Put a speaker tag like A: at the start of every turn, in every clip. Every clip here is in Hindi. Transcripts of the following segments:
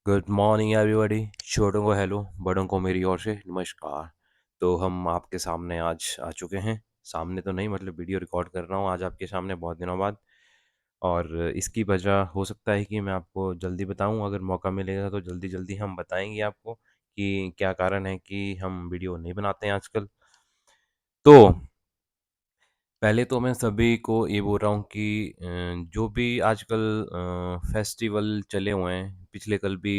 A: Good morning everybody. छोटों को हेलो, बड़ों को मेरी ओर से नमस्कार। तो हम आपके सामने आज आ चुके हैं। सामने तो नहीं, मतलब वीडियो रिकॉर्ड कर रहा हूँ आज आपके सामने बहुत दिनों बाद। और इसकी वजह हो सकता है कि मैं आपको जल्दी बताऊँ, अगर मौका मिलेगा तो जल्दी जल्दी हम बताएंगे आपको कि क्या कारण है कि हम वीडियो नहीं बनाते हैं आजकल। तो पहले तो मैं सभी को ये बोल रहा हूँ कि जो भी आजकल फेस्टिवल चले हुए हैं, पिछले कल भी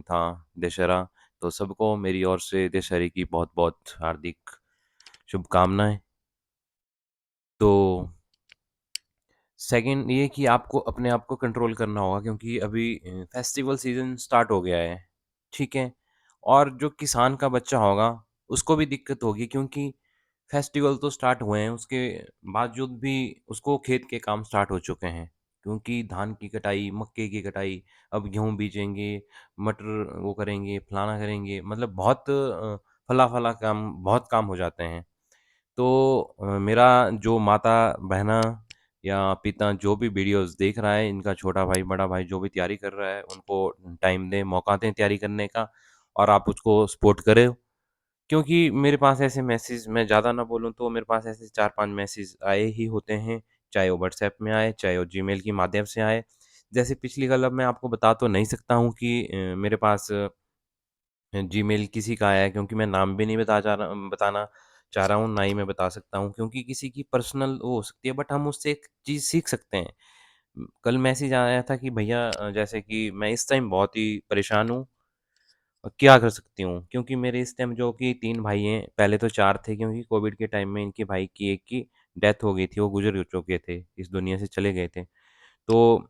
A: था दशहरा। तो सबको मेरी ओर से दशहरे की बहुत बहुत हार्दिक शुभकामनाएं। तो सेकंड ये कि आपको अपने आप को कंट्रोल करना होगा, क्योंकि अभी फेस्टिवल सीजन स्टार्ट हो गया है। ठीक है। और जो किसान का बच्चा होगा उसको भी दिक्कत होगी, क्योंकि फेस्टिवल तो स्टार्ट हुए हैं, उसके बावजूद भी उसको खेत के काम स्टार्ट हो चुके हैं। क्योंकि धान की कटाई, मक्के की कटाई, अब गेहूँ बीजेंगे, मटर वो करेंगे, फलाना करेंगे, मतलब बहुत फला फला काम, बहुत काम हो जाते हैं। तो मेरा जो माता बहना या पिता जो भी वीडियोस देख रहा है, इनका छोटा भाई बड़ा भाई जो भी तैयारी कर रहा है, उनको टाइम दें, मौका दें तैयारी करने का, और आप उसको सपोर्ट करें। क्योंकि मेरे पास ऐसे मैसेज, मैं ज़्यादा ना बोलूँ तो मेरे पास ऐसे 4-5 मैसेज आए ही होते हैं, चाहे वो व्हाट्सएप में आए, चाहे वो जीमेल के माध्यम से आए। जैसे पिछली कल, अब मैं आपको बता तो नहीं सकता हूँ कि मेरे पास जीमेल किसी का आया है, क्योंकि मैं नाम भी नहीं बताना चाह रहा हूँ, ना ही मैं बता सकता हूँ, क्योंकि किसी की पर्सनल वो हो सकती है, बट हम उससे एक चीज़ सीख सकते हैं। कल मैसेज आया था कि भैया जैसे कि मैं इस टाइम बहुत ही परेशान हूँ, क्या कर सकती हूँ? क्योंकि मेरे इस टाइम जो कि 3 भाई हैं, पहले तो 4 थे, क्योंकि कोविड के टाइम में इनके भाई की एक की डेथ हो गई थी, वो गुज़र चुके थे, इस दुनिया से चले गए थे। तो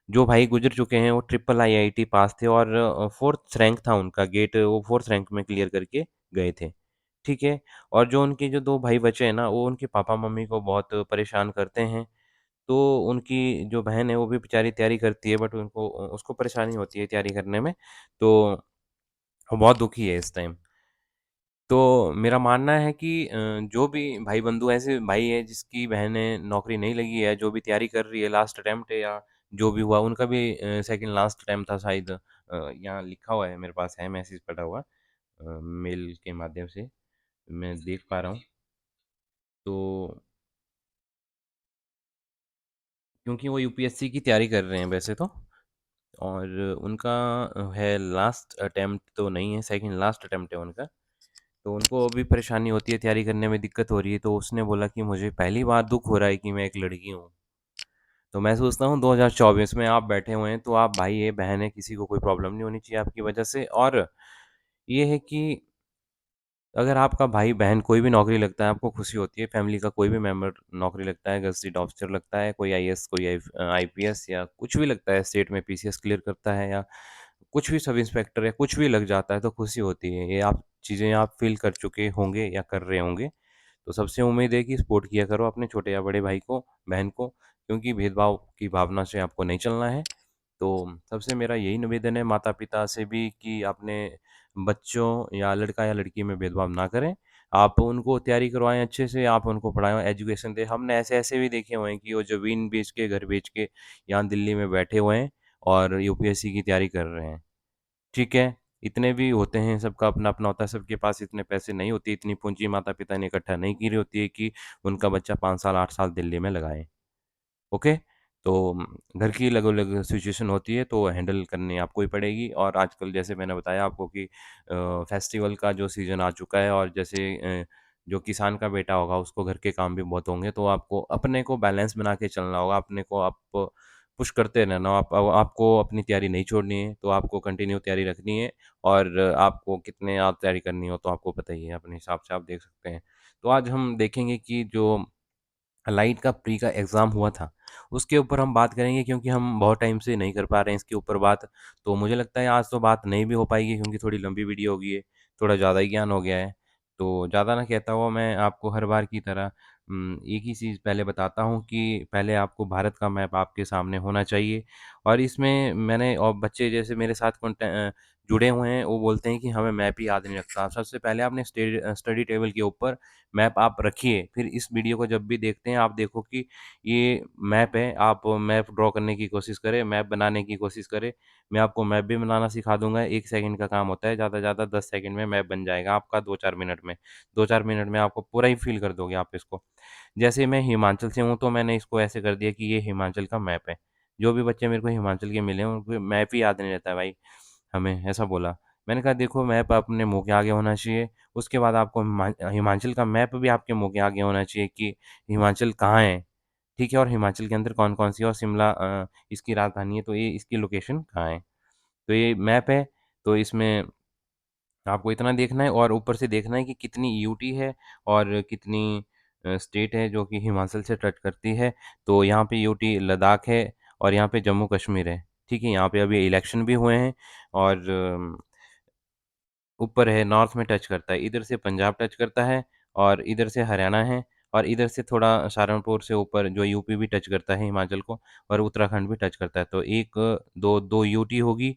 A: जो भाई गुज़र चुके हैं वो ट्रिपल आईआईटी पास थे, और 4th रैंक था उनका गेट, वो 4th रैंक में क्लियर करके गए थे। ठीक है? और जो उनके जो 2 भाई बचे हैं ना, वो उनके पापा-मम्मी को बहुत परेशान करते हैं। तो उनकी जो बहन है वो भी बेचारी तैयारी करती है, बट उनको उसको परेशानी होती है तैयारी करने में। तो वो बहुत दुखी है इस टाइम। तो मेरा मानना है कि जो भी भाई बंधु ऐसे भाई है जिसकी बहनें नौकरी नहीं लगी है, जो भी तैयारी कर रही है, लास्ट अटेम्प्ट है या जो भी हुआ, उनका भी सेकंड लास्ट अटेम्प्ट था शायद। यहाँ लिखा हुआ है, मेरे पास है मैसेज पड़ा हुआ, मेल के माध्यम से मैं देख पा रहा हूँ। तो क्योंकि वो यूपीएससी की तैयारी कर रहे हैं वैसे तो, और उनका है लास्ट अटेम्प्ट तो नहीं है, सेकंड लास्ट अटेम्प्ट है उनका। तो उनको अभी परेशानी होती है, तैयारी करने में दिक्कत हो रही है, तो उसने बोला कि मुझे पहली बार दुख हो रहा है कि मैं एक लड़की हूँ। तो मैं सोचता हूँ 2024 में आप बैठे हुए हैं, तो आप भाई है बहन है, किसी को कोई प्रॉब्लम नहीं होनी चाहिए आपकी वजह से। और ये है कि अगर आपका भाई बहन कोई भी नौकरी लगता है, आपको खुशी होती है, फैमिली का कोई भी मेंबर नौकरी लगता है, गज़टेड ऑफिसर लगता है, कोई आईएएस, कोई आईपीएस या कुछ भी लगता है, स्टेट में पीसीएस क्लियर करता है, या कुछ भी सब इंस्पेक्टर या कुछ भी लग जाता है, तो खुशी होती है। ये आप चीज़ें आप फील कर चुके होंगे या कर रहे होंगे। तो सबसे उम्मीद है कि सपोर्ट किया करो अपने छोटे या बड़े भाई को, बहन को, क्योंकि भेदभाव की भावना से आपको नहीं चलना है। तो सबसे मेरा यही निवेदन है माता-पिता से भी कि अपने बच्चों या लड़का या लड़की में भेदभाव ना करें। आप उनको तैयारी करवाएँ अच्छे से, आप उनको पढ़ाएँ, एजुकेशन दें। हमने ऐसे-ऐसे भी देखे हुए हैं कि वो ज़मीन बेच के, घर बेच के यहाँ दिल्ली में बैठे हुए हैं और यूपीएससी की तैयारी कर रहे हैं। ठीक है? इतने भी होते हैं, सबका अपना-अपना होता है, सबके पास इतने पैसे नहीं होती, इतनी पूँजी माता-पिता ने इकट्ठा नहीं की होती है कि उनका बच्चा 5 साल, 8 साल दिल्ली में लगाए। ओके? तो घर की अलग-अलग सिचुएशन होती है, तो हैंडल करनी आपको ही पड़ेगी। और आजकल जैसे मैंने बताया आपको कि फेस्टिवल का जो सीज़न आ चुका है, और जैसे जो किसान का बेटा होगा उसको घर के काम भी बहुत होंगे, तो आपको अपने को बैलेंस बना के चलना होगा, अपने को आप पुश करते रहना। आपको अपनी तैयारी नहीं छोड़नी है, तो आपको कंटिन्यू तैयारी रखनी है। और आपको कितने आप तैयारी करनी हो तो आपको पता ही है, अपने हिसाब से आप देख सकते हैं। तो आज हम देखेंगे कि जो लाइट का प्री का एग्ज़ाम हुआ था, उसके ऊपर हम बात करेंगे, क्योंकि हम बहुत टाइम से नहीं कर पा रहे हैं इसके ऊपर बात। तो मुझे लगता है आज तो बात नहीं भी हो पाएगी, क्योंकि थोड़ी लंबी वीडियो हो गई है, थोड़ा ज़्यादा ही ज्ञान हो गया है। तो ज़्यादा ना कहता हुआ मैं आपको हर बार की तरह एक ही चीज़ पहले बताता हूँ कि पहले आपको भारत का मैप आपके सामने होना चाहिए। और इसमें मैंने और बच्चे जैसे मेरे साथ जुड़े हुए हैं वो बोलते हैं कि हमें मैप ही याद नहीं रखता। सबसे पहले आपने स्टडी टेबल के ऊपर मैप आप रखिए, फिर इस वीडियो को जब भी देखते हैं आप देखो कि ये मैप है, आप मैप ड्रॉ करने की कोशिश करें, मैप बनाने की कोशिश करें। मैं आपको मैप भी बनाना सिखा दूंगा, 1 सेकंड का काम होता है, ज़्यादा से ज़्यादा 10 सेकंड में मैप बन जाएगा आपका, 2-4 मिनट में। 2-4 मिनट में आपको पूरा ही फील कर दोगे आप इसको। जैसे मैं हिमाचल से हूँ तो मैंने इसको ऐसे कर दिया कि ये हिमाचल का मैप है। जो भी बच्चे मेरे को हिमाचल के मिले हैं उनको मैप ही याद नहीं रहता है भाई, हमें ऐसा बोला। मैंने कहा देखो मैप अपने मुंह के आगे होना चाहिए, उसके बाद आपको हिमाचल का मैप भी आपके मुंह के आगे होना चाहिए कि हिमाचल कहाँ है, ठीक है, और हिमाचल के अंदर कौन कौन सी, और शिमला इसकी राजधानी है तो ये इसकी लोकेशन कहाँ है। तो ये मैप है, तो इसमें आपको इतना देखना है और ऊपर से देखना है कि कितनी यूटी है और कितनी स्टेट है जो कि हिमाचल से टच करती है। तो यहाँ पे यूटी लद्दाख है और यहाँ पे जम्मू कश्मीर है, ठीक है। यहाँ पे अभी इलेक्शन भी हुए हैं और ऊपर है नॉर्थ में टच करता है, इधर से पंजाब टच करता है और इधर से हरियाणा है और इधर से थोड़ा सहारनपुर से ऊपर जो यूपी भी टच करता है हिमाचल को, और उत्तराखंड भी टच करता है। तो एक दो दो यूटी होगी,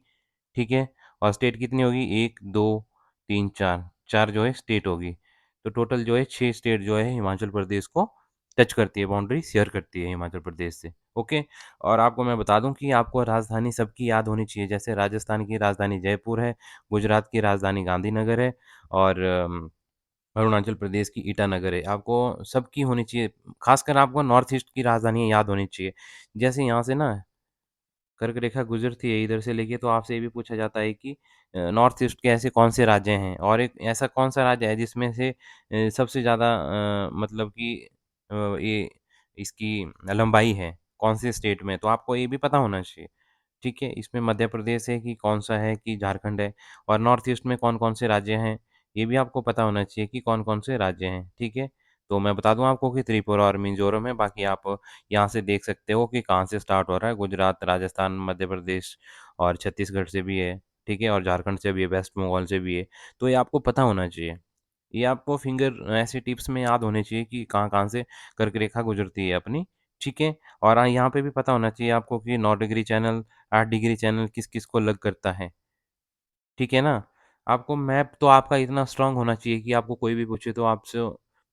A: ठीक है। और स्टेट कितनी होगी, 1 2 3 4, चार जो है स्टेट होगी। तो टोटल जो है 6 स्टेट जो है हिमाचल प्रदेश को टच करती है, बाउंड्री शेयर करती है हिमाचल प्रदेश से। ओके। और आपको मैं बता दूं कि आपको राजधानी सबकी याद होनी चाहिए, जैसे राजस्थान की राजधानी जयपुर है, गुजरात की राजधानी गांधीनगर है और अरुणाचल प्रदेश की ईटानगर है। आपको सबकी होनी चाहिए, खासकर आपको नॉर्थ ईस्ट की राजधानी याद होनी चाहिए। जैसे यहाँ से ना कर्क रेखा गुजरती है इधर से लेके, तो आपसे ये भी पूछा जाता है कि नॉर्थ ईस्ट के ऐसे कौन से राज्य हैं और एक ऐसा कौन सा राज्य है जिसमें से सबसे ज़्यादा मतलब कि ये इसकी लंबाई है कौन से स्टेट में, तो आपको ये भी पता होना चाहिए, ठीक है। इसमें मध्य प्रदेश है कि कौन सा है कि झारखंड है, और नॉर्थ ईस्ट में कौन कौन से राज्य हैं ये भी आपको पता होना चाहिए कि कौन कौन से राज्य हैं, ठीक है। तो मैं बता दूं आपको कि त्रिपुरा और मिजोरम है, बाकी आप यहाँ से देख सकते हो कि कहाँ से स्टार्ट हो रहा है, गुजरात, राजस्थान, मध्य प्रदेश और छत्तीसगढ़ से भी है, ठीक है, और झारखंड से भी है, वेस्ट बंगाल से भी है। तो ये आपको पता होना चाहिए, ये आपको फिंगर ऐसे टिप्स में याद होने चाहिए कि कहाँ कहाँ से कर्क रेखा गुजरती है अपनी, ठीक है। और यहाँ पे भी पता होना चाहिए आपको कि 9 डिग्री चैनल, 8 डिग्री चैनल किस किस को लग करता है, ठीक है ना। आपको मैप तो आपका इतना स्ट्रांग होना चाहिए कि आपको कोई भी पूछे तो आपसे,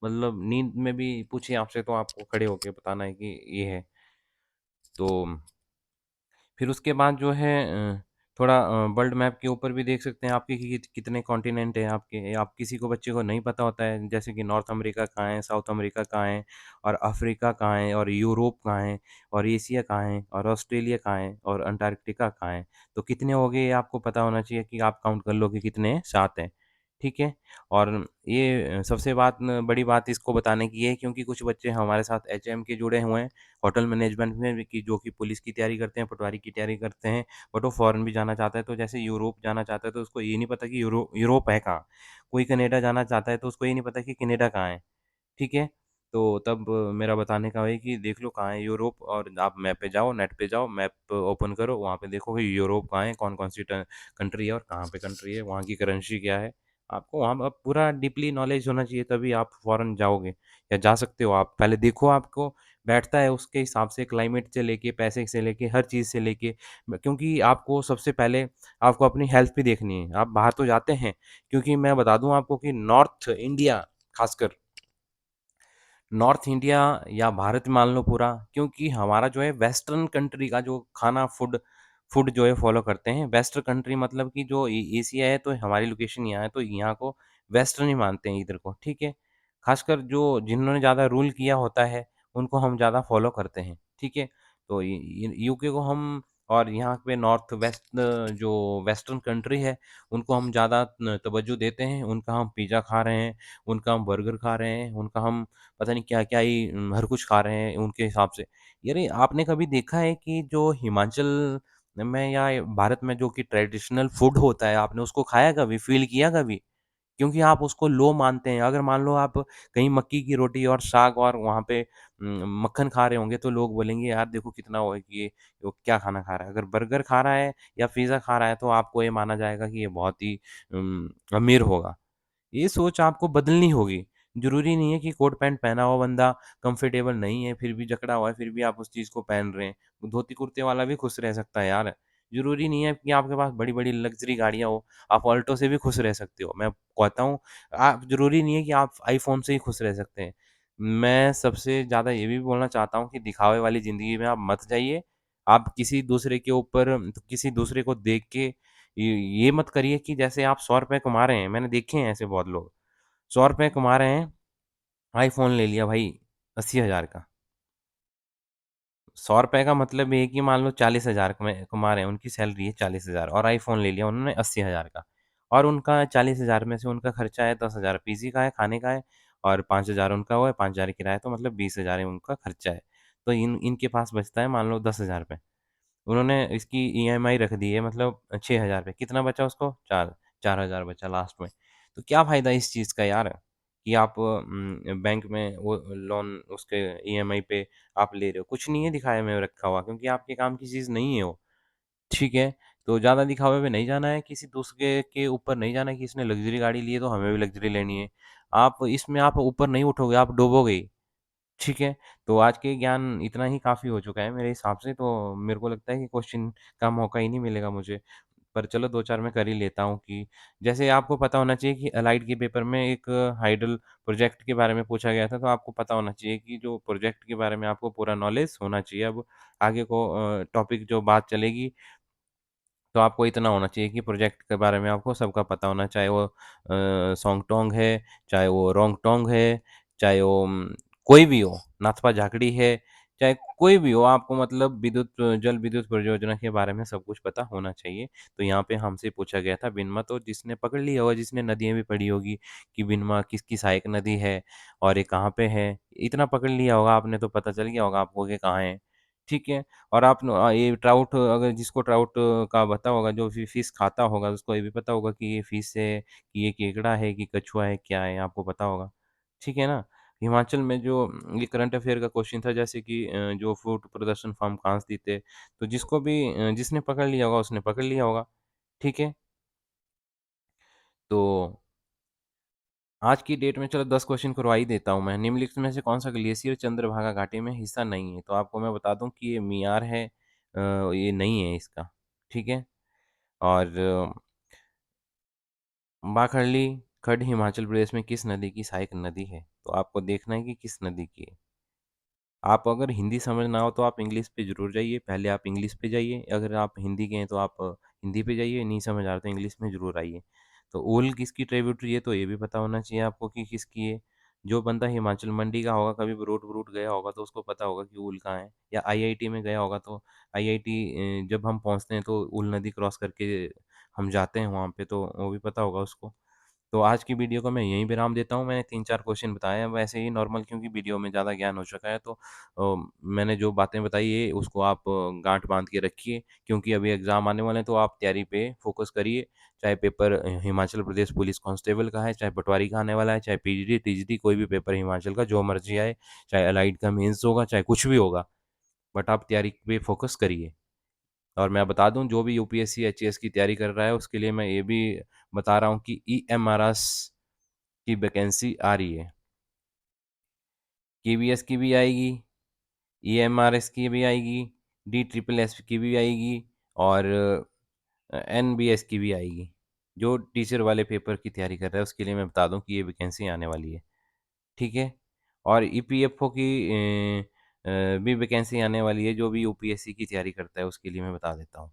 A: मतलब नींद में भी पूछे आपसे तो आपको खड़े होके बताना है कि ये है। तो फिर उसके बाद जो है थोड़ा वर्ल्ड मैप के ऊपर भी देख सकते हैं आपके कि कितने कॉन्टिनेंट हैं आपके, आप किसी को बच्चे को नहीं पता होता है जैसे कि नॉर्थ अमेरिका कहाँ है, साउथ अमेरिका कहाँ है, और अफ्रीका कहाँ है, और यूरोप कहाँ है, और एशिया कहाँ है, और ऑस्ट्रेलिया कहाँ है, और अंटार्कटिका कहाँ है। तो कितने हो गए ये आपको पता होना चाहिए कि आप काउंट कर लो कि कितने हैं, 7 हैं, ठीक है। और ये सबसे बड़ी बात इसको बताने की है क्योंकि कुछ बच्चे हमारे साथ एचएम के जुड़े हुए हैं, होटल मैनेजमेंट में, कि जो कि पुलिस की तैयारी करते हैं, पटवारी की तैयारी करते हैं, बट वो फॉरेन भी जाना चाहता है। तो जैसे यूरोप जाना चाहता है तो उसको ये नहीं पता कि यूरोप है कहाँ। कोई कनाडा जाना चाहता है तो उसको ये नहीं पता कि कनाडा कहाँ है, ठीक है। तो तब मेरा बताने का है कि देख लो कहाँ है यूरोप, और आप मैप पे जाओ, नेट पे जाओ, मैप ओपन करो, वहाँ पे देखो कि यूरोप कहाँ है, कौन कौन सी कंट्री है और कहाँ पे कंट्री है, वहाँ की करेंसी क्या है। आपको वहाँ पर पूरा डीपली नॉलेज होना चाहिए तभी आप फॉरेन जाओगे या जा सकते हो। आप पहले देखो आपको बैठता है उसके हिसाब से, क्लाइमेट से लेके, पैसे से लेके, हर चीज़ से लेके, क्योंकि आपको सबसे पहले आपको अपनी हेल्थ भी देखनी है। आप बाहर तो जाते हैं, क्योंकि मैं बता दूं आपको कि नॉर्थ इंडिया, खासकर नॉर्थ इंडिया या भारत मान लो पूरा, क्योंकि हमारा जो है वेस्टर्न कंट्री का जो खाना, फूड फूड जो है फॉलो करते हैं। वेस्टर्न कंट्री मतलब कि जो एशिया है, तो हमारी लोकेशन यहाँ है तो यहाँ को वेस्टर्न ही मानते हैं इधर को, ठीक है। खासकर जो जिन्होंने ज़्यादा रूल किया होता है उनको हम ज़्यादा फॉलो करते हैं, ठीक है। तो यूके को हम, और यहाँ पे नॉर्थ वेस्ट जो वेस्टर्न कंट्री है उनको हम ज़्यादा तवज्जो देते हैं। उनका हम पिज़्ज़ा खा रहे हैं, उनका हम बर्गर खा रहे हैं, उनका हम पता नहीं क्या-क्या ही हर कुछ खा रहे हैं उनके हिसाब से। यानी आपने कभी देखा है कि जो हिमाचल में या भारत में जो कि ट्रेडिशनल फूड होता है, आपने उसको खाया कभी, फ़ील किया कभी? क्योंकि आप उसको लो मानते हैं। अगर मान लो आप कहीं मक्की की रोटी और साग और वहाँ पे मक्खन खा रहे होंगे तो लोग बोलेंगे यार देखो कितना वो है कि ये वो क्या खाना खा रहा है। अगर बर्गर खा रहा है या पिज़्ज़ा खा रहा है तो आपको ये माना जाएगा कि ये बहुत ही अमीर होगा। ये सोच आपको बदलनी होगी। ज़रूरी नहीं है कि कोट पैंट पहना हुआ बंदा कंफर्टेबल नहीं है, फिर भी जकड़ा हुआ है, फिर भी आप उस चीज़ को पहन रहे हैं। धोती कुर्ते वाला भी खुश रह सकता है यार। ज़रूरी नहीं है कि आपके पास बड़ी-बड़ी लग्ज़री गाड़ियाँ हो, आप ऑल्टो से भी खुश रह सकते हो। मैं कहता हूँ आप ज़रूरी नहीं है कि आप आईफ़ोन से ही खुश रह सकते हैं। मैं सबसे ज़्यादा ये भी बोलना चाहता हूँ कि दिखावे वाली ज़िंदगी में आप मत जाइए। आप किसी दूसरे को देख के ये मत करिए कि जैसे आप ₹100 कमा रहे हैं, मैंने देखे हैं ऐसे बहुत लोग, ₹100 कमा रहे हैं, आईफ़ोन ले लिया भाई 80,000 का। ₹100 का मतलब ये है कि मान लो 40,000 कमा रहे हैं, उनकी सैलरी है 40,000 और आईफ़ोन ले लिया उन्होंने 80,000 का और उनका 40,000 में से उनका खर्चा है 10,000 पीसी का है, खाने का है और 5,000 उनका वो है, 5,000 किराया तो मतलब 20,000 है उनका खर्चा है। तो इनके पास बचता है मान लो 10,000 रुपए। उन्होंने इसकी ईएमआई रख दी है मतलब 6,000 रुपए। कितना बचा उसको? 4,000 बचा लास्ट में। तो क्या फ़ायदा इस चीज़ का यार कि आप बैंक में वो लोन उसके ईएमआई पे आप ले रहे हो। कुछ नहीं है दिखाए में रखा हुआ क्योंकि आपके काम की चीज़ नहीं है वो। ठीक है? तो ज़्यादा दिखावे में नहीं जाना है, किसी दूसरे के ऊपर नहीं जाना है कि इसने लग्ज़री गाड़ी ली है तो हमें भी लग्ज़री लेनी है। आप ऊपर नहीं उठोगे, आप डूबोगे ही। ठीक है? तो आज के ज्ञान इतना ही काफ़ी हो चुका है मेरे हिसाब से, तो मेरे को लगता है कि क्वेश्चन का मौका ही नहीं मिलेगा मुझे। पर चलो 2-4 मैं कर ही लेता हूँ कि जैसे आपको पता होना चाहिए कि एलाइड के पेपर में एक हाइडल प्रोजेक्ट के बारे में पूछा गया था, तो आपको पता होना चाहिए कि जो प्रोजेक्ट के बारे में आपको पूरा नॉलेज होना चाहिए। अब आगे को टॉपिक जो बात चलेगी तो आपको इतना होना चाहिए कि प्रोजेक्ट के बारे में आपको सबका पता होना, चाहे वो सॉन्गटोंग है, चाहे वो रोंगटोंग है, चाहे वो कोई भी हो, नाथपा झाकड़ी है, चाहे कोई भी हो, आपको मतलब जल विद्युत परियोजना के बारे में सब कुछ पता होना चाहिए। तो यहाँ पे हमसे पूछा गया था बिनमा, तो जिसने पकड़ लिया होगा, जिसने नदियाँ भी पढ़ी होगी कि बिनमा किसकी सहायक नदी है और ये कहाँ पे है, इतना पकड़ लिया होगा आपने तो पता चल गया होगा आपको कि कहाँ है। ठीक है? और ये ट्राउट अगर जिसको ट्राउट का पता होगा, जो फिश खाता होगा, उसको ये भी पता होगा कि ये फिश है, कि ये केकड़ा है, कि कछुआ है, क्या है, आपको पता होगा। ठीक है ना? हिमाचल में जो ये करंट अफेयर का क्वेश्चन था जैसे कि जो फूड प्रदर्शन फार्म कहाँ स्थित है, तो जिसने पकड़ लिया होगा उसने पकड़ लिया होगा। ठीक है? तो आज की डेट में चलो 10 क्वेश्चन करवा ही देता हूँ मैं। निम्नलिखित में से कौन सा ग्लेशियर चंद्रभागा घाटी में हिस्सा नहीं है? तो आपको मैं बता दूं कि ये मियार है, ये नहीं है इसका। ठीक है? और बाखरली खड हिमाचल प्रदेश में किस नदी की सहायक नदी है? तो आपको देखना है कि किस नदी की है। आप अगर हिंदी समझ ना हो तो आप इंग्लिश पे ज़रूर जाइए, पहले आप इंग्लिश पे जाइए, अगर आप हिंदी के हैं तो आप हिंदी पे जाइए, नहीं समझ आ रहा तो इंग्लिश में ज़रूर आइए। तो ऊल किसकी ट्रिब्यूटरी है? तो ये भी पता होना चाहिए आपको कि किसकी है। जो बंदा हिमाचल मंडी का होगा, कभी रूट वरूट गया होगा तो उसको पता होगा कि ऊल कहाँ है, या आईआईटी में गया होगा तो आईआईटी जब हम पहुँचते हैं तो ऊल नदी क्रॉस करके हम जाते हैं वहाँ पे, तो वो भी पता होगा उसको। तो आज की वीडियो को मैं यहीं विराम देता हूँ। मैंने 3-4 क्वेश्चन बताए हैं, वैसे ही नॉर्मल, क्योंकि वीडियो में ज़्यादा ज्ञान हो चुका है, तो मैंने जो बातें बताई है उसको आप गाँठ बाँध के रखिए, क्योंकि अभी एग्ज़ाम आने वाले हैं तो आप तैयारी पे फ़ोकस करिए। चाहे paper Himachal Pradesh police constable का है, चाहे पटवारी का आने वाला है, चाहे पीजीडी, टीजीडी, कोई भी पेपर हिमाचल का जो मर्ज़ी आए, चाहे एलाइड का मेंस होगा, चाहे कुछ भी होगा, बट आप तैयारी पे फ़ोकस करिए। और मैं बता दूं जो भी यूपीएससी एचएएस की तैयारी कर रहा है उसके लिए मैं ये भी बता रहा हूँ कि ईएमआरएस की वैकेंसी आ रही है, केवीएस की भी आएगी, ईएमआरएस की भी आएगी, डी ट्रिपल एस की भी आएगी और एनबीएस की भी आएगी। जो टीचर वाले पेपर की तैयारी कर रहा है उसके लिए मैं बता दूं कि ये वैकेंसी आने वाली है। ठीक है? और ईपीएफओ की भी वैकेंसी आने वाली है, जो भी यूपीएससी की तैयारी करता है उसके लिए मैं बता देता हूँ।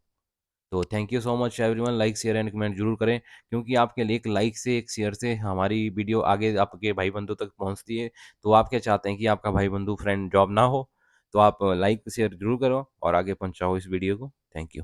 A: तो thank you so much everyone, like share and comment जरूर करें, क्योंकि आपके लिए एक लाइक से, एक शेयर से हमारी वीडियो आगे आपके भाई बंधु तक पहुंचती है। तो आप क्या चाहते हैं कि आपका भाई बंधु फ्रेंड जॉब ना हो, तो आप लाइक शेयर जरूर करो और आगे पहुंचाओ इस वीडियो को। Thank you.